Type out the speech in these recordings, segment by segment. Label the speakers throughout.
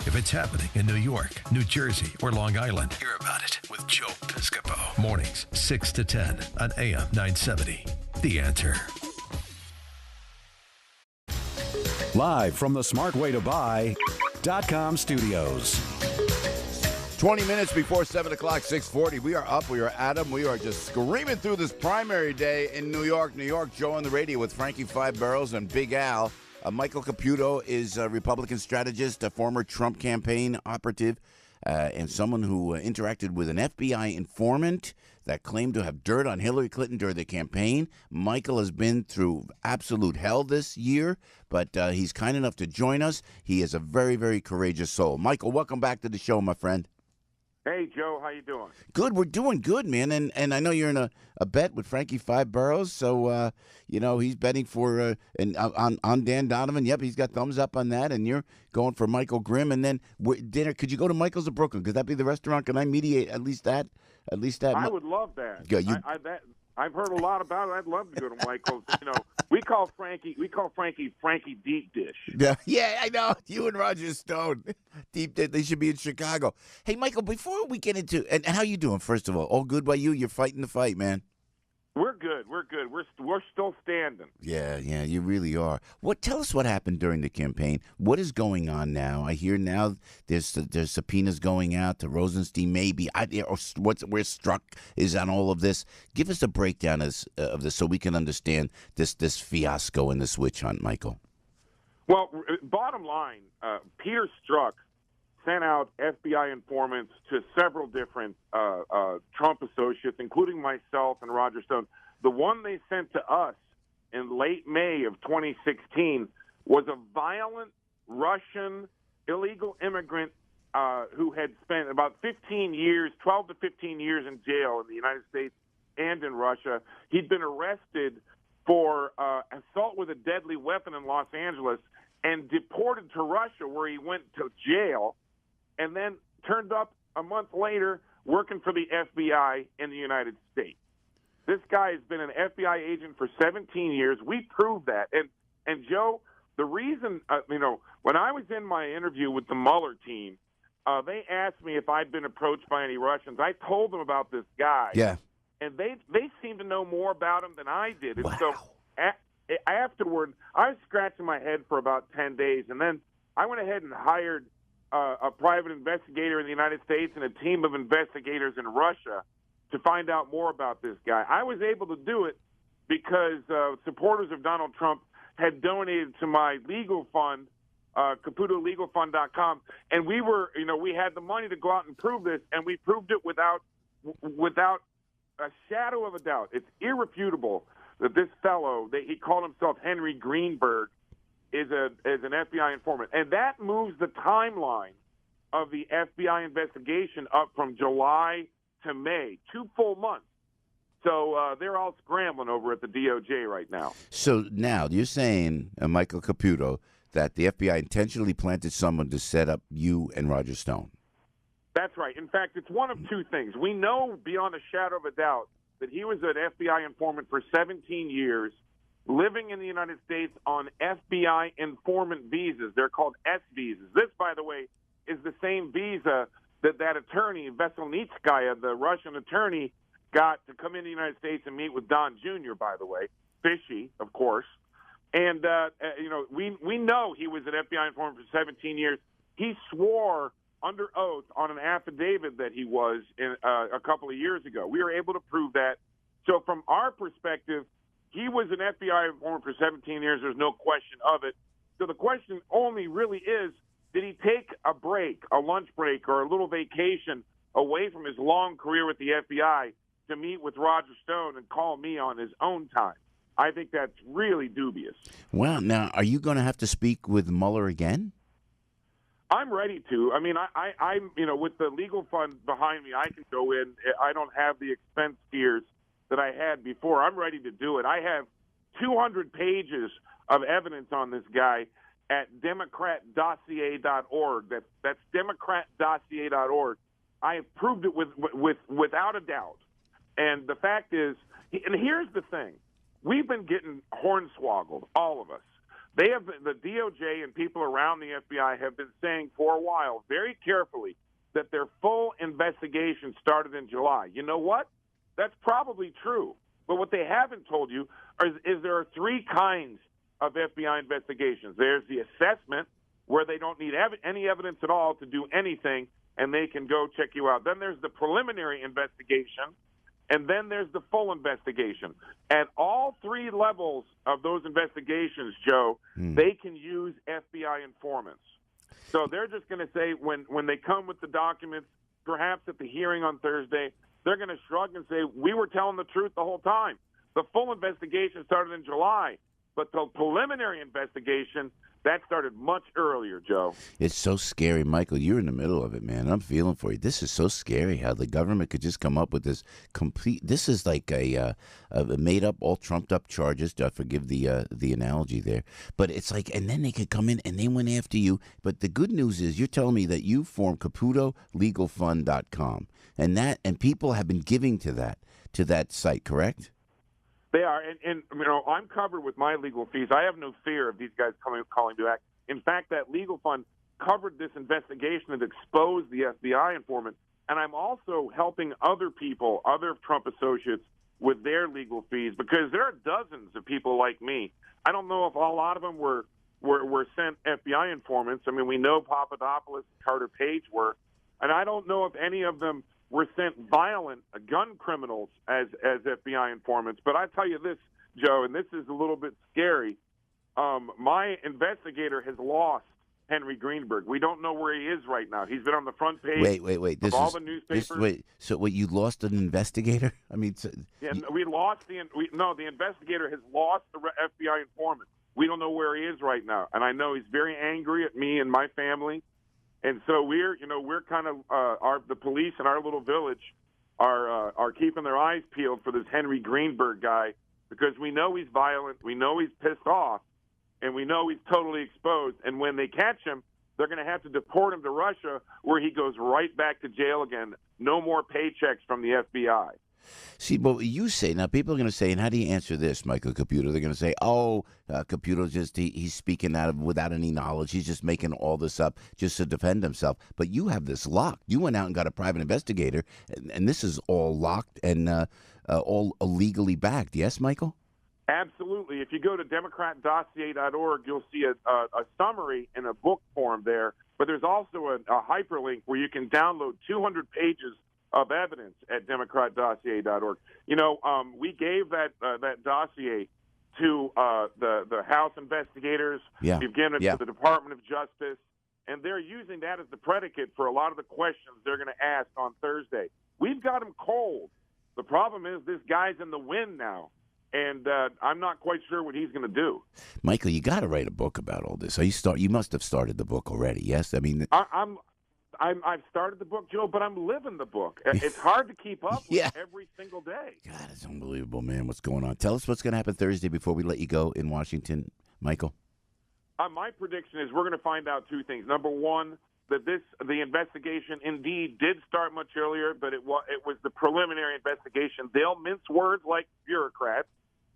Speaker 1: If it's happening in New York, New Jersey, or Long Island, hear about it with Joe Piscopo. Mornings, 6 to 10 on AM 970. The Answer.
Speaker 2: Live from the smartwaytobuy.com studios.
Speaker 3: 20 minutes before 7 o'clock, 6:40. We are up. We are at 'em. We are just screaming through this primary day in New York. New York, Joe on the radio with Frankie Five Barrels and Big Al. Michael Caputo is a Republican strategist, a former Trump campaign operative, and someone who interacted with an FBI informant that claimed to have dirt on Hilary Clinton during the campaign. Michael has been through absolute hell this year, but he's kind enough to join us. He is a very, very courageous soul. Michael, welcome back to the show, my friend.
Speaker 4: Hey, Joe, how you doing?
Speaker 3: Good, we're doing good, man. And I know you're in a bet with Frankie Five Barrels, so he's betting for on Dan Donovan. Yep, he's got thumbs up on that, and you're going for Michael Grimm. And then dinner. Could you go to Michael's of Brooklyn? Could that be the restaurant? Can I mediate at least that?
Speaker 4: I would love that.
Speaker 3: Yeah,
Speaker 4: I've heard a lot about it. I'd love to go to Michael's. We call Frankie Deep Dish.
Speaker 3: Yeah, I know. You and Roger Stone, Deep Dish. They should be in Chicago. Hey, Michael, before we get into and how you doing? First of all good by you? You're fighting the fight, man.
Speaker 4: We're good. We're still standing.
Speaker 3: Yeah, you really are. Tell us what happened during the campaign. What is going on now? I hear now there's subpoenas going out to Rosenstein. Maybe where Strzok is on all of this. Give us a breakdown of this so we can understand this fiasco and this witch hunt, Michael.
Speaker 4: Well, bottom line, Peter Strzok sent out FBI informants to several different Trump associates, including myself and Roger Stone. The one they sent to us in late May of 2016 was a violent Russian illegal immigrant who had spent about 12 to 15 years in jail in the United States and in Russia. He'd been arrested for assault with a deadly weapon in Los Angeles and deported to Russia, where he went to jail, and then turned up a month later working for the FBI in the United States. This guy has been an FBI agent for 17 years. We proved that. And Joe, the reason, when I was in my interview with the Mueller team, they asked me if I'd been approached by any Russians. I told them about this guy.
Speaker 3: Yeah.
Speaker 4: And they seemed to know more about him than I did. And
Speaker 3: wow.
Speaker 4: So afterward, I was scratching my head for about 10 days, and then I went ahead and hired a private investigator in the United States and a team of investigators in Russia to find out more about this guy. I was able to do it because supporters of Donald Trump had donated to my legal fund, CaputoLegalFund.com, and we had the money to go out and prove this, and we proved it without a shadow of a doubt. It's irrefutable that this fellow, he called himself Henry Greenberg, is an FBI informant. And that moves the timeline of the FBI investigation up from July to May, 2 full months. So they're all scrambling over at the DOJ right now.
Speaker 3: So now you're saying, Michael Caputo, that the FBI intentionally planted someone to set up you and Roger Stone.
Speaker 4: That's right. In fact, it's one of two things. We know beyond a shadow of a doubt that he was an FBI informant for 17 years, living in the United States on FBI informant visas. They're called S visas. This, by the way, is the same visa that attorney, Veselnitskaya, the Russian attorney, got to come in the United States and meet with Don Jr., by the way. Fishy, of course. And, we know he was an FBI informant for 17 years. He swore under oath on an affidavit that he was a couple of years ago. We were able to prove that. So from our perspective, he was an FBI informant for 17 years. There's no question of it. So the question only really is, did he take a break, a lunch break, or a little vacation away from his long career with the FBI to meet with Roger Stone and call me on his own time? I think that's really dubious.
Speaker 3: Well, now, are you going to have to speak with Mueller again?
Speaker 4: I'm ready to. I mean, I'm with the legal fund behind me, I can go in. I don't have the expense fears that I had before. I'm ready to do it. I have 200 pages of evidence on this guy at democratdossier.org. That's democratdossier.org. I have proved it without a doubt. And the fact is, and here's the thing, we've been getting hornswoggled, all of us, They have the DOJ and people around the FBI have been saying for a while, very carefully, that their full investigation started in July. You know what? That's probably true. But what they haven't told you is there are three kinds of FBI investigations. There's the assessment, where they don't need any evidence at all to do anything, and they can go check you out. Then there's the preliminary investigation, and then there's the full investigation. At all three levels of those investigations, Joe, they can use FBI informants. So they're just going to say when they come with the documents, perhaps at the hearing on Thursday, they're going to shrug and say, we were telling the truth the whole time. The full investigation started in July, but the preliminary investigation, that started much earlier, Joe.
Speaker 3: It's so scary, Michael. You're in the middle of it, man. I'm feeling for you. This is so scary how the government could just come up with this complete. This is like a made up, all trumped up charges. Forgive the analogy there, but it's like, and then they could come in and they went after you. But the good news is, you're telling me that you formed CaputoLegalFund.com, and people have been giving to that site, correct?
Speaker 4: They are, and I'm covered with my legal fees. I have no fear of these guys calling to act. In fact, that legal fund covered this investigation that exposed the FBI informant, and I'm also helping other people, other Trump associates, with their legal fees, because there are dozens of people like me. I don't know if a lot of them were sent FBI informants. I mean, we know Papadopoulos and Carter Page were, and I don't know if any of them were sent violent gun criminals as FBI informants. But I tell you this, Joe, and this is a little bit scary. My investigator has lost Henry Greenberg. We don't know where he is right now. He's been on the front page of all the newspapers.
Speaker 3: So you lost an investigator? I mean,
Speaker 4: we lost the investigator has lost the FBI informant. We don't know where he is right now, and I know he's very angry at me and my family. And so we're kind of the police in our little village are keeping their eyes peeled for this Henry Greenberg guy, because we know he's violent, we know he's pissed off, and we know he's totally exposed. And when they catch him, they're going to have to deport him to Russia, where he goes right back to jail again. No more paychecks from the FBI.
Speaker 3: See, but what you say, now people are going to say, and how do you answer this, Michael Caputo? They're going to say, Caputo he's speaking without any knowledge. He's just making all this up just to defend himself. But you have this locked. You went out and got a private investigator, and this is all locked and all illegally backed. Yes, Michael?
Speaker 4: Absolutely. If you go to democratdossier.org, you'll see a summary in a book form there. But there's also a hyperlink where you can download 200 pages of evidence at democratdossier.org. We gave that dossier to the House investigators.
Speaker 3: Yeah.
Speaker 4: We've given it to the Department of Justice, and they're using that as the predicate for a lot of the questions they're going to ask on Thursday. We've got them cold. The problem is this guy's in the wind now, and I'm not quite sure what he's going to do.
Speaker 3: Michael, you got to write a book about all this. You must have started the book already. Yes, I mean,
Speaker 4: I've started the book, Joe, but I'm living the book. It's hard to keep up with every single day.
Speaker 3: God, it's unbelievable, man, what's going on. Tell us what's going to happen Thursday before we let you go in Washington, Michael.
Speaker 4: My prediction is we're going to find out two things. Number one, that the investigation indeed did start much earlier, but it was the preliminary investigation. They'll mince words like bureaucrats.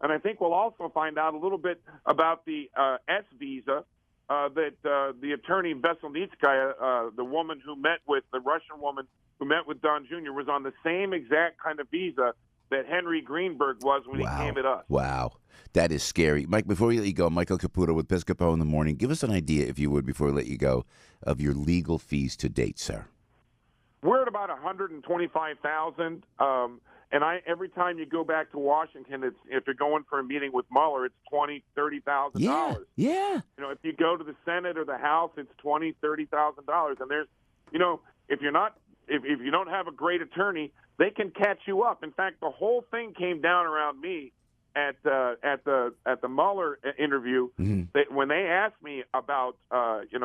Speaker 4: And I think we'll also find out a little bit about the S visa that the attorney Veselnitskaya, the woman who met with the Russian woman who met with Don Jr., was on the same exact kind of visa that Henry Greenberg was when he came at us.
Speaker 3: Wow. That is scary. Mike, before we let you go, Michael Caputo with Piscopo in the Morning, give us an idea, if you would, before we let you go, of your legal fees to date, sir.
Speaker 4: We're at about $125,000. And every time you go back to Washington, if you're going for a meeting with Mueller, it's $20,000-$30,000.
Speaker 3: Yeah.
Speaker 4: If you go to the Senate or the House, it's $20,000-$30,000. And there's, if you don't have a great attorney, they can catch you up. In fact, the whole thing came down around me at the Mueller interview. Mm-hmm. When they asked me about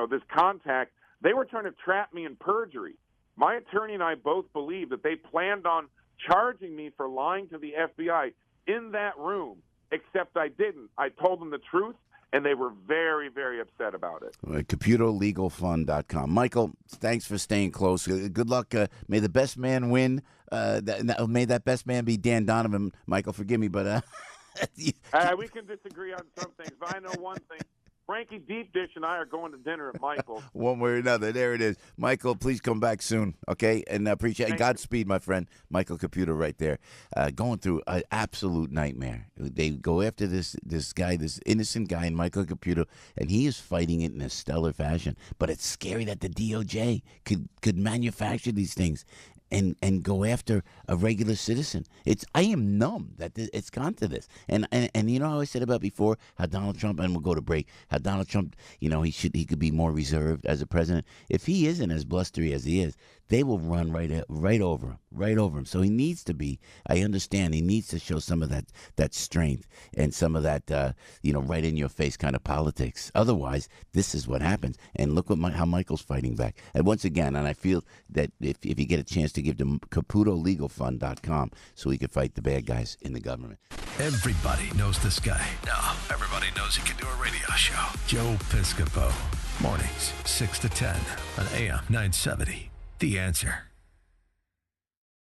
Speaker 4: this contact, they were trying to trap me in perjury. My attorney and I both believe that they planned on charging me for lying to the FBI in that room, except I didn't. I told them the truth, and they were very, very upset about it.
Speaker 3: CaputoLegalFund.com. Michael, thanks for staying close. Good luck. May the best man win. May that best man be Dan Donovan. Michael, forgive me, but...
Speaker 4: we can disagree on some things, but I know one thing. Frankie Deep Dish and I are going to dinner at Michael's.
Speaker 3: One way or another. There it is. Michael, please come back soon, okay? And I appreciate Godspeed, my friend. Michael Caputo right there. Going through an absolute nightmare. They go after this guy, this innocent guy, Michael Caputo, and he is fighting it in a stellar fashion. But it's scary that the DOJ could manufacture these things and go after a regular citizen. I am numb that it's gone to this. And you know how I said about before how Donald Trump, and we'll go to break, how Donald Trump, you know, he could be more reserved as a president. If he isn't as blustery as he is, they will run right over him. So he needs to be, I understand, he needs to show some of that strength and some of that, right in your face kind of politics. Otherwise, this is what happens. And look how Michael's fighting back. And once again, and I feel that if you get a chance to give to CaputoLegalFund.com so he can fight the bad guys in the government.
Speaker 1: Everybody knows this guy. No, everybody knows he can do a radio show. Joe Piscopo. Mornings, 6 to 10 on AM 970. The Answer.